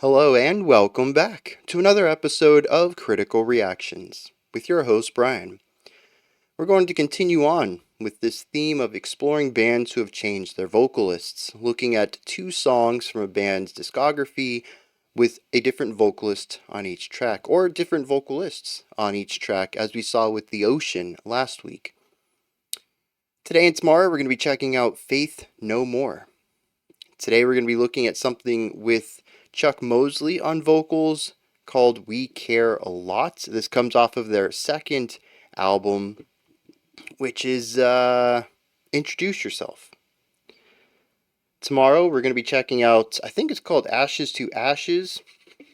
Hello and welcome back to another episode of Critical Reactions with your host Bryan. We're going to continue on with this theme of exploring bands who have changed their vocalists, looking at two songs from a band's discography with a different vocalist on each track, or different vocalists on each track, as we saw with The Ocean last week. Today and tomorrow we're going to be checking out Faith No More. Today we're going to be looking at something with Chuck Mosley on vocals called We Care a Lot. This comes off of their second album, which is Introduce Yourself. Tomorrow we're going to be checking out, I think it's called Ashes to Ashes,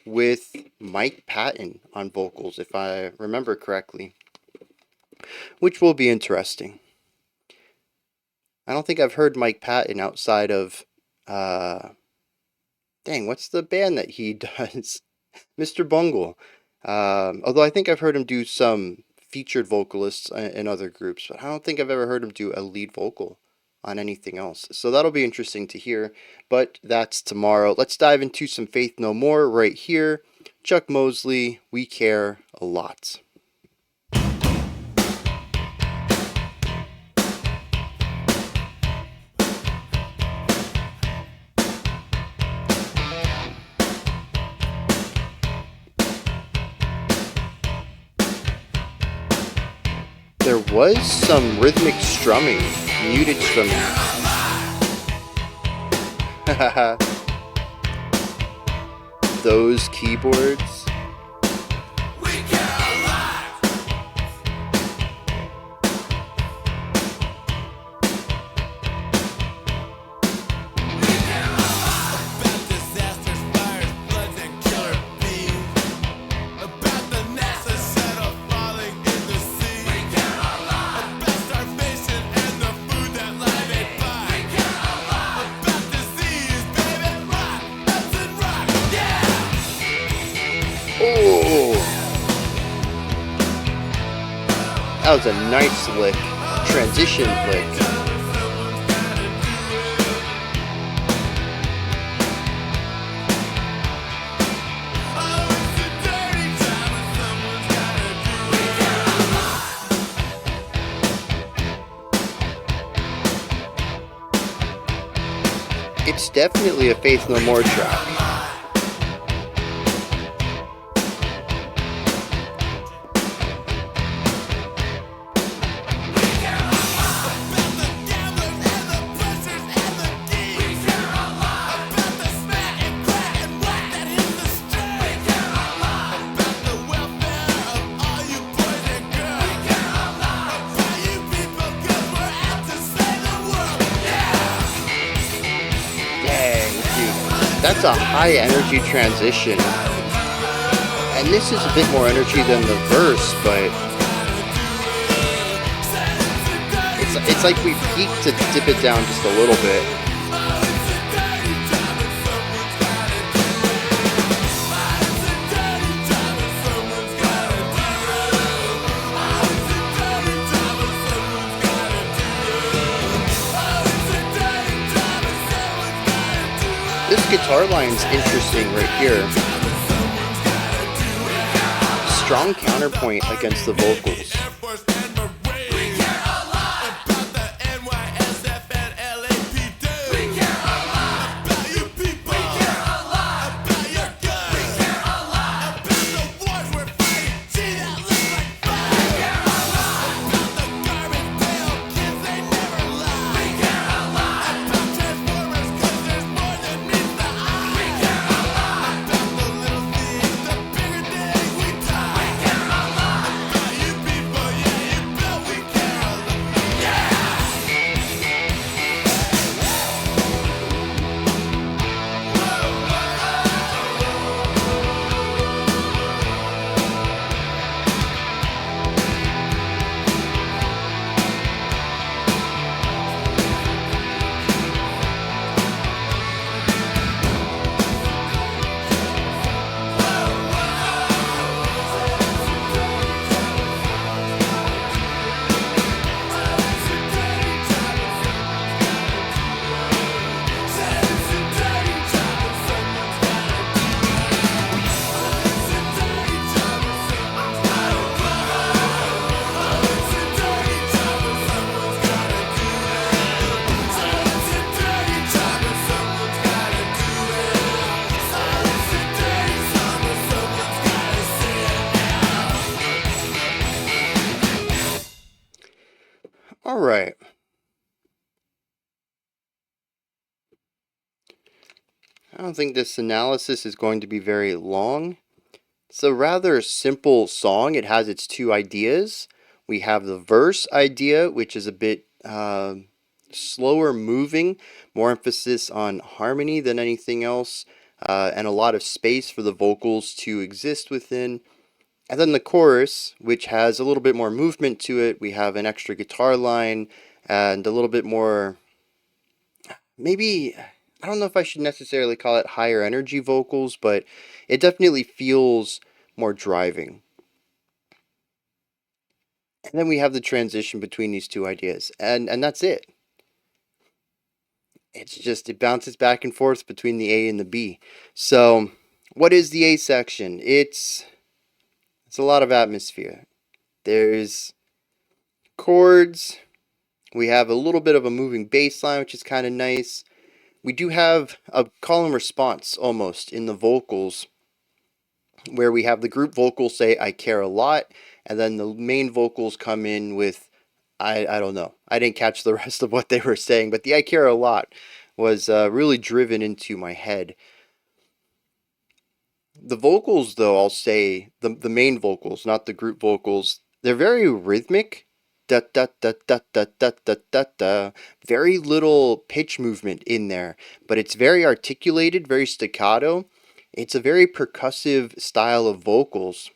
with Mike Patton on vocals, if I remember correctly, which will be interesting. I don't think I've heard Mike Patton outside of what's the band that he does? Mr. Bungle. Although I think I've heard him do some featured vocalists in other groups, but I don't think I've ever heard him do a lead vocal on anything else. So that'll be interesting to hear, but that's tomorrow. Let's dive into some Faith No More right here. Chuck Mosley, We Care a Lot. There was some rhythmic strumming, muted strumming. Those keyboards. That was a nice lick, transition lick. It's definitely a Faith No More track. That's a high energy transition, and this is a bit more energy than the verse, but it's like we peaked to dip it down just a little bit. This guitar line's interesting right here. Strong counterpoint against the vocals. I don't think this analysis is going to be very long. It's a rather simple song. It has its two ideas. We have the verse idea, which is a bit slower moving, more emphasis on harmony than anything else, and a lot of space for the vocals to exist within. And then the chorus, which has a little bit more movement to it. We have an extra guitar line and a little bit more, maybe, I don't know if I should necessarily call it higher energy vocals, but it definitely feels more driving. And then we have the transition between these two ideas, and that's it. It's just, it bounces back and forth between the A and the B. So, what is the A section? It's a lot of atmosphere. There's chords. We have a little bit of a moving bass line, which is kind of nice. We do have a call and response almost in the vocals, where we have the group vocals say "I care a lot," and then the main vocals come in with I don't know. I didn't catch the rest of what they were saying, but the "I care a lot" was really driven into my head. The vocals, though, I'll say the main vocals, not the group vocals, they're very rhythmic. Da da da da da da da da da. Very little pitch movement in there, but it's very articulated, very staccato. It's a very percussive style of vocals.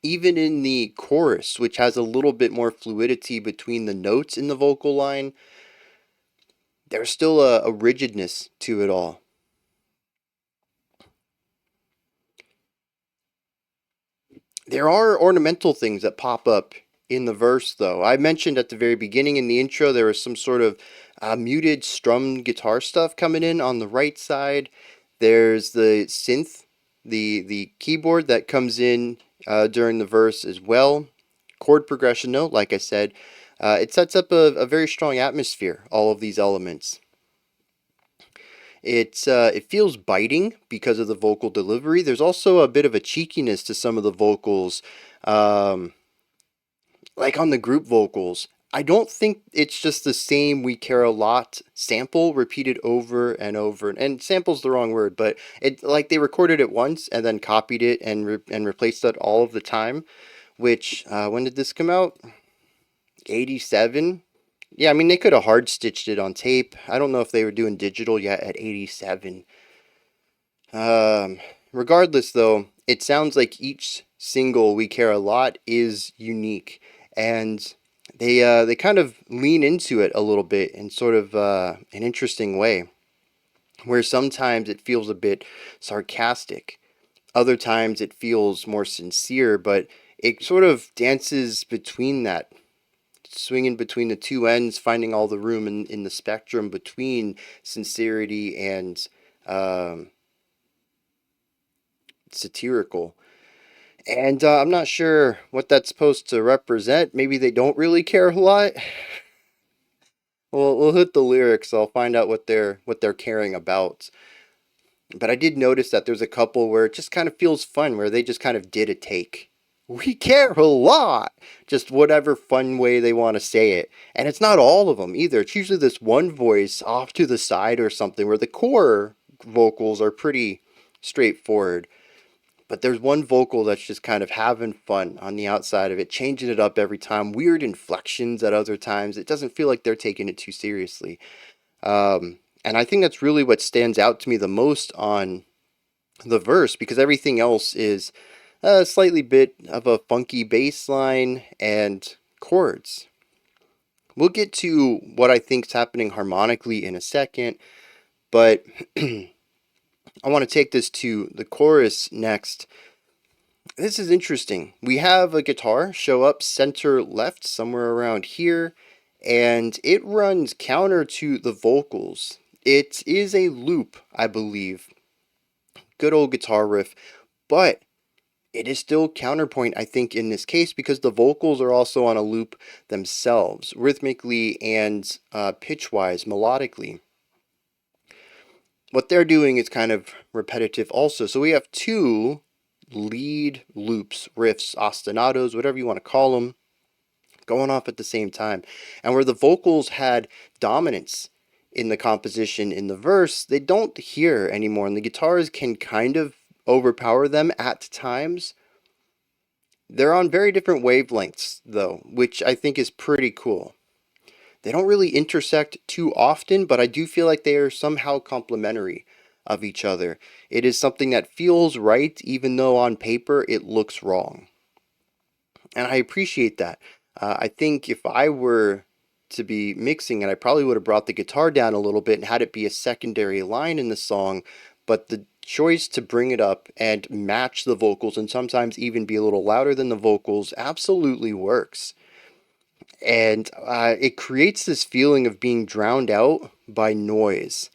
Even in the chorus, which has a little bit more fluidity between the notes in the vocal line, there's still a rigidness to it all. There are ornamental things that pop up in the verse, though. I mentioned at the very beginning in the intro there was some sort of muted strummed guitar stuff coming in on the right side. There's the synth, the keyboard that comes in during the verse as well. Chord progression note, like I said, it sets up a very strong atmosphere, all of these elements. It feels biting because of the vocal delivery. There's also a bit of a cheekiness to some of the vocals, um, like on the group vocals. I don't think it's just the same "We Care a Lot" sample repeated over and over. And sample's the wrong word, but it like they recorded it once and then copied it and replaced it all of the time. Which when did this come out? 87. Yeah, I mean, they could have hard stitched it on tape. I don't know if they were doing digital yet at 87. Um, Regardless, though, it sounds like each single "We Care a Lot" is unique, and they kind of lean into it a little bit in sort of an interesting way, where sometimes it feels a bit sarcastic, other times it feels more sincere, but it sort of dances between that, swinging between the two ends, finding all the room in the spectrum between sincerity and um, satirical. And I'm not sure what that's supposed to represent. Maybe they don't really care a lot. Well, we'll hit the lyrics. I'll find out what they're caring about. But I did notice that there's a couple where it just kind of feels fun, where they just kind of did a take. We care a lot. Just whatever fun way they want to say it. And it's not all of them either. It's usually this one voice off to the side or something where the core vocals are pretty straightforward. But there's one vocal that's just kind of having fun on the outside of it, changing it up every time, weird inflections at other times. It doesn't feel like they're taking it too seriously. And I think that's really what stands out to me the most on the verse, because everything else is a slightly bit of a funky bass line and chords. We'll get to what I think is happening harmonically in a second, but I want to take this to the chorus next. This is interesting. We have a guitar show up center left, somewhere around here, and it runs counter to the vocals. It is a loop, I believe. Good old guitar riff, but it is still counterpoint, I think, in this case, because the vocals are also on a loop themselves, rhythmically and pitch-wise, melodically. What they're doing is kind of repetitive also. So we have two lead loops, riffs, ostinatos, whatever you want to call them, going off at the same time. And where the vocals had dominance in the composition in the verse, they don't hear anymore, and the guitars can kind of overpower them at times. They're on very different wavelengths, though, which I think is pretty cool. They don't really intersect too often, but I do feel like they are somehow complementary of each other. It is something that feels right, even though on paper it looks wrong. And I appreciate that. I think if I were to be mixing it, I probably would have brought the guitar down a little bit and had it be a secondary line in the song, but the choice to bring it up and match the vocals and sometimes even be a little louder than the vocals absolutely works. And it creates this feeling of being drowned out by noise.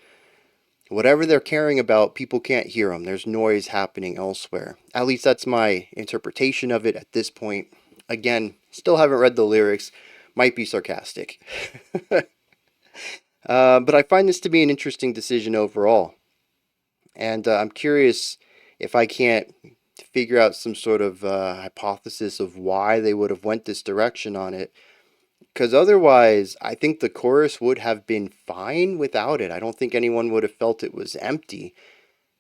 Whatever they're caring about, people can't hear them. There's noise happening elsewhere. At least that's my interpretation of it at this point. Again, still haven't read the lyrics. Might be sarcastic. But I find this to be an interesting decision overall. And I'm curious if I can't figure out some sort of hypothesis of why they would have went this direction on it. Because otherwise, I think the chorus would have been fine without it. I don't think anyone would have felt it was empty,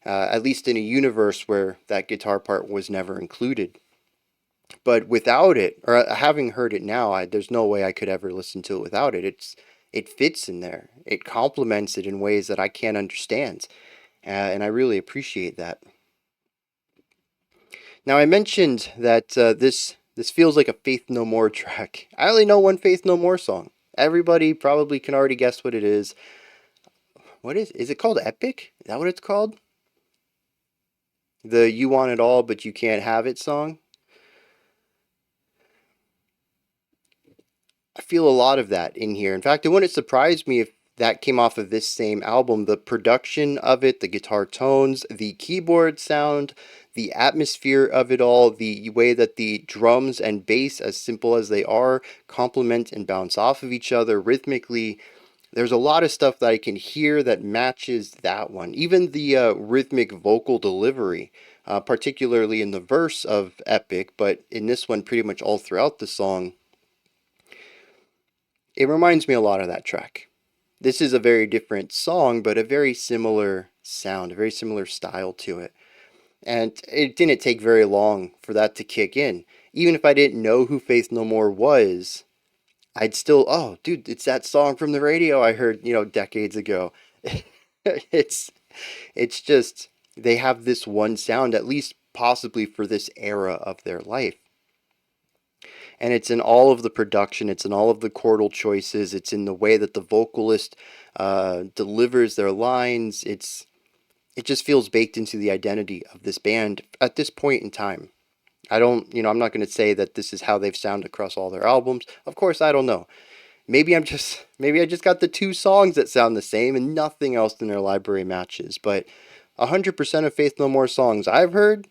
at least in a universe where that guitar part was never included. But without it, or having heard it now, there's no way I could ever listen to it without it. It fits in there. It complements it in ways that I can't understand, and I really appreciate that. Now, I mentioned that this feels like a Faith No More track. I only know one Faith No More song. Everybody probably can already guess what it is. What is it called? Epic? Is that what it's called? The You Want It All But You Can't Have It song? I feel a lot of that in here. In fact, it wouldn't surprise me if that came off of this same album. The production of it, the guitar tones, the keyboard sound, the atmosphere of it all, the way that the drums and bass, as simple as they are, complement and bounce off of each other rhythmically. There's a lot of stuff that I can hear that matches that one. Even the rhythmic vocal delivery, particularly in the verse of Epic, but in this one pretty much all throughout the song, it reminds me a lot of that track. This is a very different song, but a very similar sound, a very similar style to it. And it didn't take very long for that to kick in. Even if I didn't know who Faith No More was, I'd still, oh, dude, it's that song from the radio I heard, decades ago. it's it's just they have this one sound, at least possibly for this era of their life. And it's in all of the production, it's in all of the chordal choices, it's in the way that the vocalist delivers their lines. It just feels baked into the identity of this band at this point in time. I'm not going to say that this is how they've sounded across all their albums. Of course, I don't know. Maybe I just got the two songs that sound the same and nothing else in their library matches. But 100% of Faith No More songs I've heard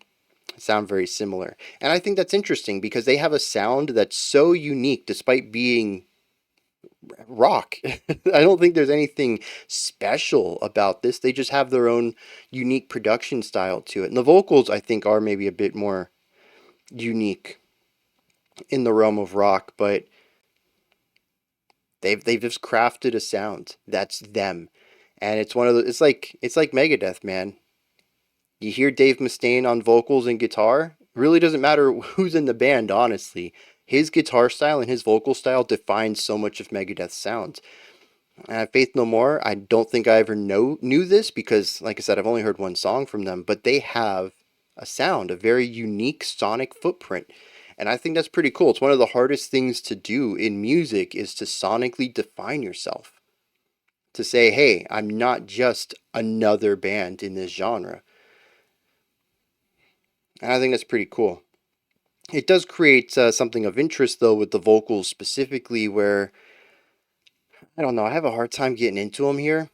sound very similar. And I think that's interesting because they have a sound that's so unique despite being rock. I don't think there's anything special about this. They just have their own unique production style to it. And the vocals, I think, are maybe a bit more unique in the realm of rock, but they've just crafted a sound that's them. And it's one of the it's like Megadeth, man. You hear Dave Mustaine on vocals and guitar, really doesn't matter who's in the band, honestly. His guitar style and his vocal style defines so much of Megadeth's sound. Faith No More, I don't think I ever knew this because, like I said, I've only heard one song from them, but they have a sound, a very unique sonic footprint. And I think that's pretty cool. It's one of the hardest things to do in music is to sonically define yourself. To say, hey, I'm not just another band in this genre. And I think that's pretty cool. It does create something of interest, though, with the vocals specifically, where, I don't know, I have a hard time getting into them here.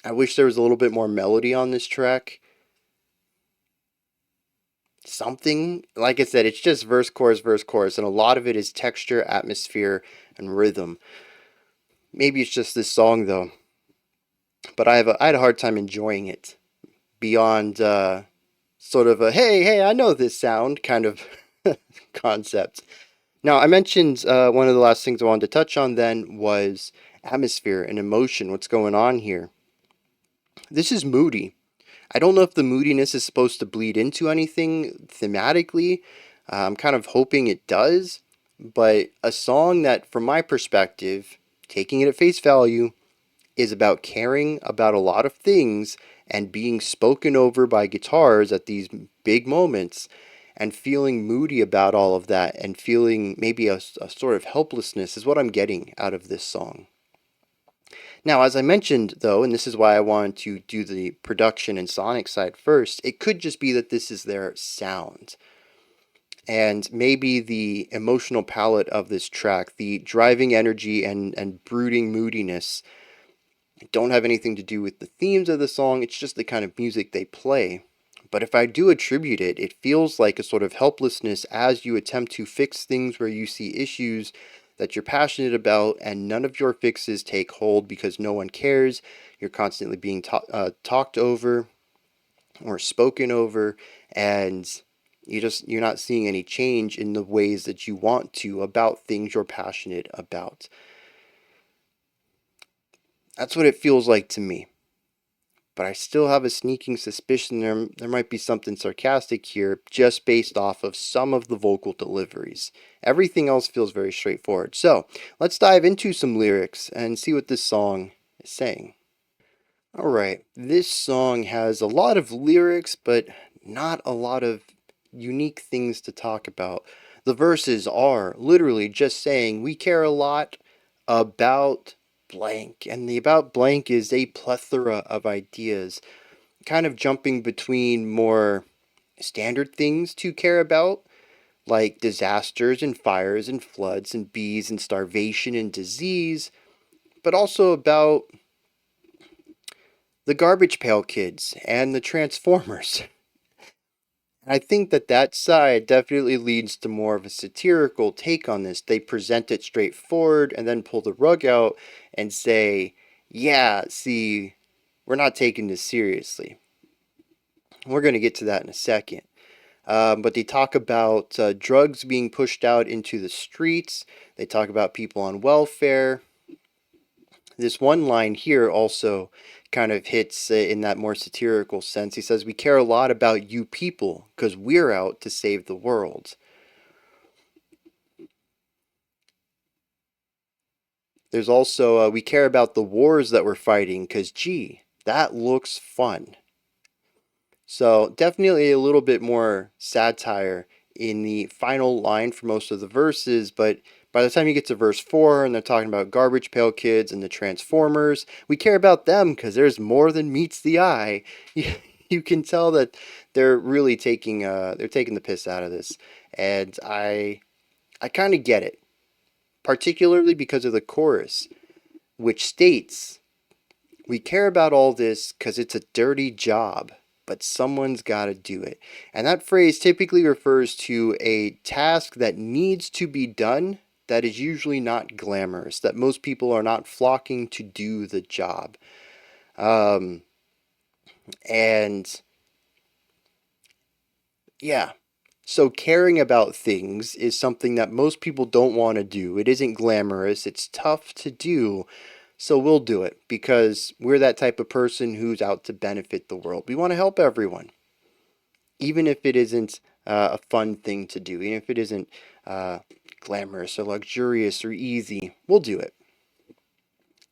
I wish there was a little bit more melody on this track. Something, like I said, it's just verse, chorus, and a lot of it is texture, atmosphere, and rhythm. Maybe it's just this song, though. But I had a hard time enjoying it beyond sort of a, hey, I know this sound kind of concept. Now, I mentioned one of the last things I wanted to touch on then was atmosphere and emotion, what's going on here. This is moody. I don't know if the moodiness is supposed to bleed into anything thematically. I'm kind of hoping it does, but a song that, from my perspective, taking it at face value, is about caring about a lot of things and being spoken over by guitars at these big moments and feeling moody about all of that and feeling maybe a sort of helplessness is what I'm getting out of this song. Now, as I mentioned, though, and this is why I wanted to do the production and sonic side first, it could just be that this is their sound. And maybe the emotional palette of this track, the driving energy and brooding moodiness, don't have anything to do with the themes of the song, it's just the kind of music they play. But if I do attribute it, it feels like a sort of helplessness as you attempt to fix things where you see issues that you're passionate about and none of your fixes take hold because no one cares. You're constantly being talked over or spoken over, and you're not seeing any change in the ways that you want to about things you're passionate about. That's what it feels like to me. But I still have a sneaking suspicion there might be something sarcastic here just based off of some of the vocal deliveries. Everything else feels very straightforward. So let's dive into some lyrics and see what this song is saying. Alright, this song has a lot of lyrics, but not a lot of unique things to talk about. The verses are literally just saying we care a lot about blank, and the about blank is a plethora of ideas, kind of jumping between more standard things to care about, like disasters and fires and floods and bees and starvation and disease, but also about the Garbage Pail Kids and the Transformers. I think that side definitely leads to more of a satirical take on this. They present it straightforward and then pull the rug out and say, yeah, see, we're not taking this seriously. We're going to get to that in a second. But they talk about drugs being pushed out into the streets. They talk about people on welfare. This one line here also kind of hits in that more satirical sense. He says, we care a lot about you people because we're out to save the world. There's also, we care about the wars that we're fighting because, gee, that looks fun. So definitely a little bit more satire in the final line for most of the verses, but by the time you get to verse 4 and they're talking about Garbage Pail Kids and the Transformers, we care about them because there's more than meets the eye. You can tell that they're really taking the piss out of this, and I kind of get it, particularly because of the chorus, which states, we care about all this because it's a dirty job, but someone's got to do it. And that phrase typically refers to a task that needs to be done that is usually not glamorous, that most people are not flocking to do the job. And yeah, so caring about things is something that most people don't want to do. It isn't glamorous, it's tough to do. So we'll do it because we're that type of person who's out to benefit the world. We want to help everyone, even if it isn't a fun thing to do, even if it isn't glamorous or luxurious or easy, we'll do it.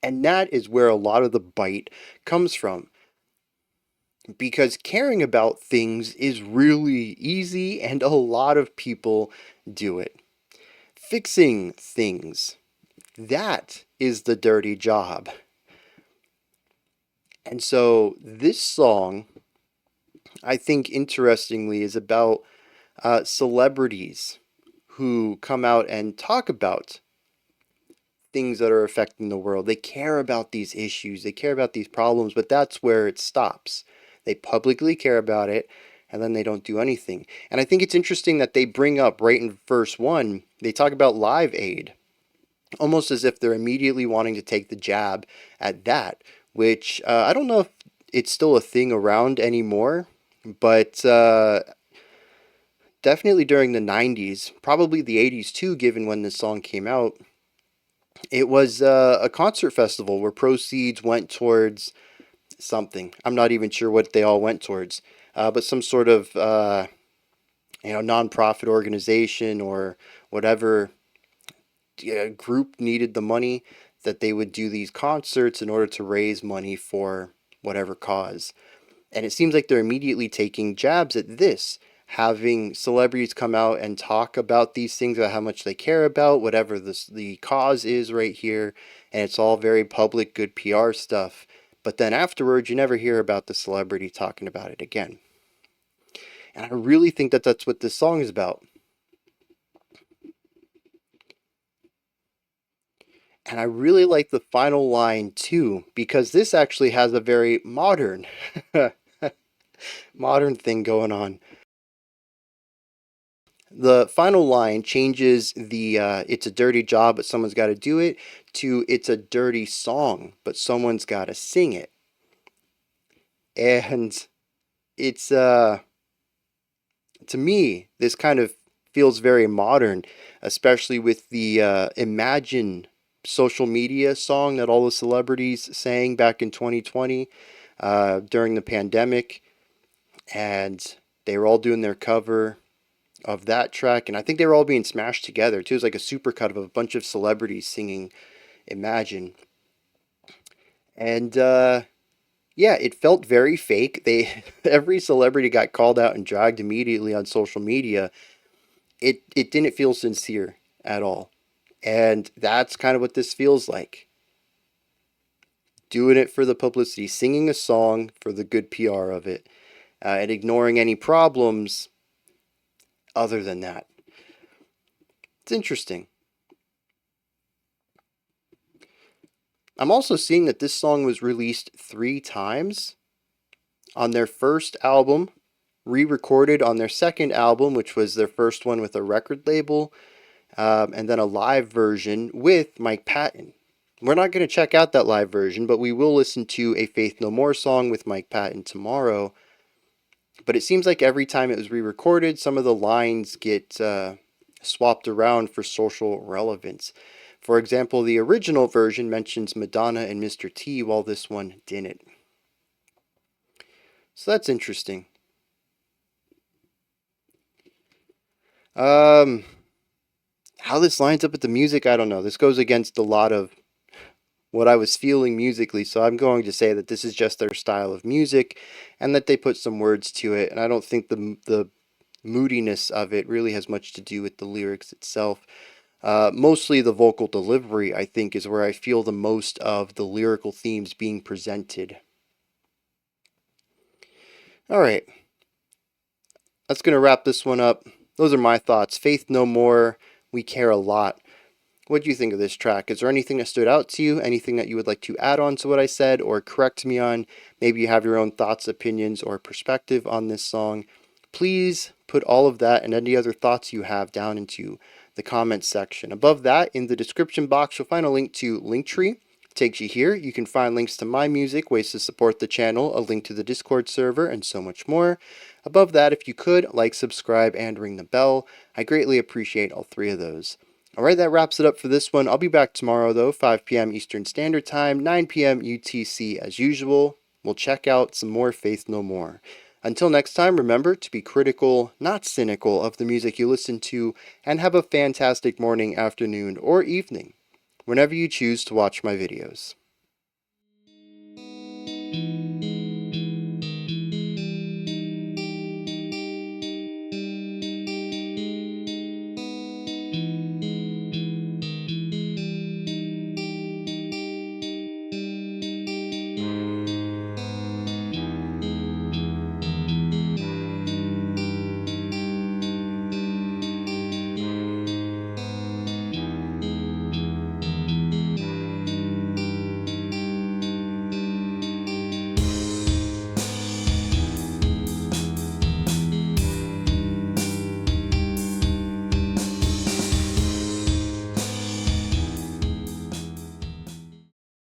And that is where a lot of the bite comes from. Because caring about things is really easy and a lot of people do it. Fixing things, that is the dirty job. And so this song, I think interestingly, is about celebrities who come out and talk about things that are affecting the world. They care about these issues, they care about these problems, but that's where it stops. They publicly care about it, and then they don't do anything. And I think it's interesting that they bring up right in verse 1, they talk about Live Aid, almost as if they're immediately wanting to take the jab at that, which I don't know if it's still a thing around anymore, but definitely during the 90s, probably the 80s too, given when this song came out, It was a concert festival where proceeds went towards something. I'm not even sure what they all went towards, but some sort of nonprofit organization or whatever group needed the money, that they would do these concerts in order to raise money for whatever cause. And it seems like they're immediately taking jabs at this, having celebrities come out and talk about these things, about how much they care about whatever the cause is right here, and it's all very public, good PR stuff. But then afterwards, you never hear about the celebrity talking about it again. And I really think that that's what this song is about. And I really like the final line too, because this actually has a very modern modern thing going on. The final line changes the it's a dirty job but someone's got to do it to it's a dirty song but someone's got to sing it. And it's to me this kind of feels very modern, especially with the Imagine social media song that all the celebrities sang back in 2020 during the pandemic, and they were all doing their cover of that track, and I think they were all being smashed together too. It was like a supercut of a bunch of celebrities singing Imagine, and yeah, it felt very fake. They every celebrity got called out and dragged immediately on social media. It didn't feel sincere at all, and that's kind of what this feels like. Doing it for the publicity, singing a song for the good PR of it, and ignoring any problems other than that. It's interesting. I'm also seeing that this song was released 3 times. On their first album, re-recorded on their second album, which was their first one with a record label, and then a live version with Mike Patton. We're not going to check out that live version, but we will listen to a Faith No More song with Mike Patton tomorrow. But it seems like every time it was re-recorded, some of the lines get swapped around for social relevance. For example, the original version mentions Madonna and Mr. T, while this one didn't. So that's interesting. How this lines up with the music, I don't know. This goes against a lot of what I was feeling musically, so I'm going to say that this is just their style of music and that they put some words to it. And I don't think the moodiness of it really has much to do with the lyrics itself. Mostly the vocal delivery, I think, is where I feel the most of the lyrical themes being presented. All right, that's going to wrap this one up. Those are my thoughts. Faith No More, We Care a Lot. What do you think of this track? Is there anything that stood out to you? Anything that you would like to add on to what I said or correct me on? Maybe you have your own thoughts, opinions, or perspective on this song. Please put all of that and any other thoughts you have down into the comments section. Above that, in the description box, you'll find a link to Linktree. Takes you here. You can find links to my music, ways to support the channel, a link to the Discord server, and so much more. Above that, if you could, like, subscribe, and ring the bell. I greatly appreciate all 3 of those. Alright, that wraps it up for this one. I'll be back tomorrow, though, 5 p.m. Eastern Standard Time, 9 p.m. UTC as usual. We'll check out some more Faith No More. Until next time, remember to be critical, not cynical, of the music you listen to, and have a fantastic morning, afternoon, or evening, whenever you choose to watch my videos.